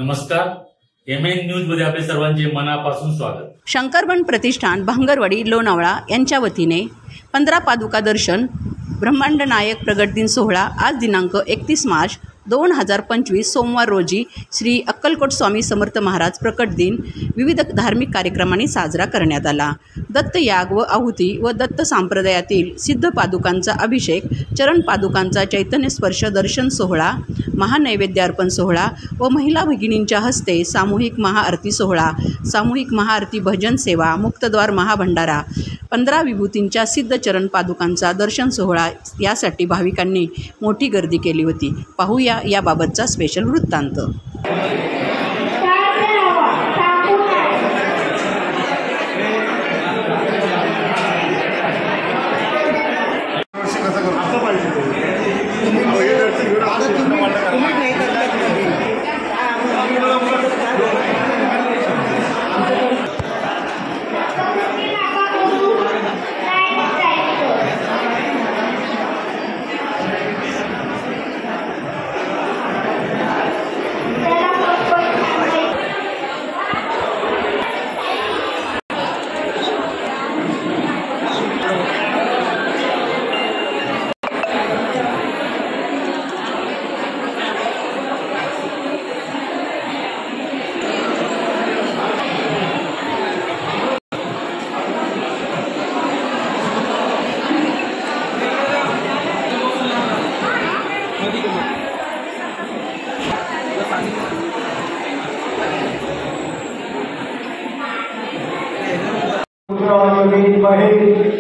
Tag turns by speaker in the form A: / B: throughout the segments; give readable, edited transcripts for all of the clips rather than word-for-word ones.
A: नमस्कार, MN news मध्ये आपले सर्वांचे मनापासून स्वागत।
B: शंकरबन प्रतिष्ठान भांगरवाडी लोणावळा यांच्या वतीने 15 पादुका दर्शन ब्रह्मांड नायक प्रगट दिन सोहळा आज दिनांक 31 मार्च 2025 सोमवार रोजी श्री अक्कलकोट स्वामी समर्थ महाराज प्रकट दिन विविध धार्मिक कार्यक्रमांनी साजरा करण्यात आला। दत्त याग व आहुती व दत्त संप्रदायातील सिद्ध पादुकांचा अभिषेक, चरण पादुकांचा चैतन्य स्पर्श दर्शन सोहळा, महानैवेद्य अर्पण सोहळा व महिला भगिनींच्या हस्ते सामूहिक महाआरती सोहळा, सामूहिक महाआरती भजन सेवा, मुक्तद्वार महाभंडारा, 15 विभूतींच्या सिद्ध चरण पादुकांचा दर्शन सोहळा यासाठी भाविकांनी मोठी गर्दी केली होती। पाहूया याबाबतचा स्पेशल वृत्तांत।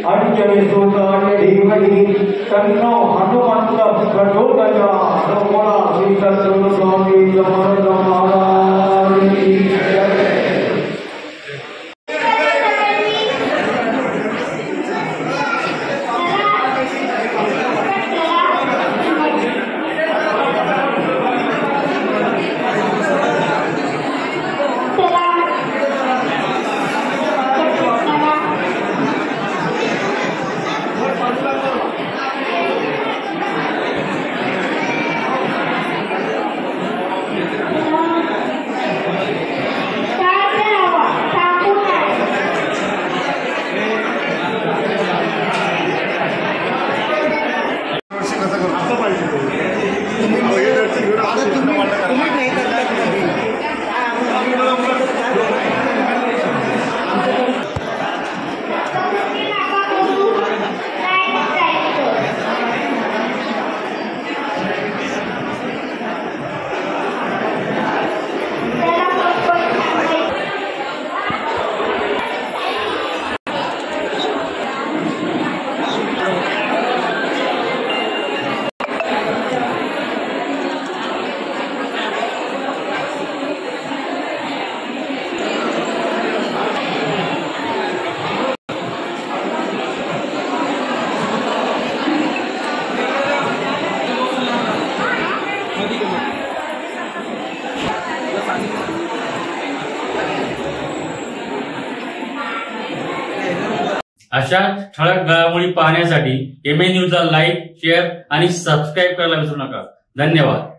C: अंजलि सुतान धीमहि तन्नो हनुमंत प्रचोदयात्। बोला श्री सद्गुरु स्वामी समर्थ महाराज की जय।
A: अशा ठळक घडामोडी पाहण्यासाठी एमएन न्यूजला लाईक, शेअर आणि सबस्क्राईब करायला विसरू नका। धन्यवाद।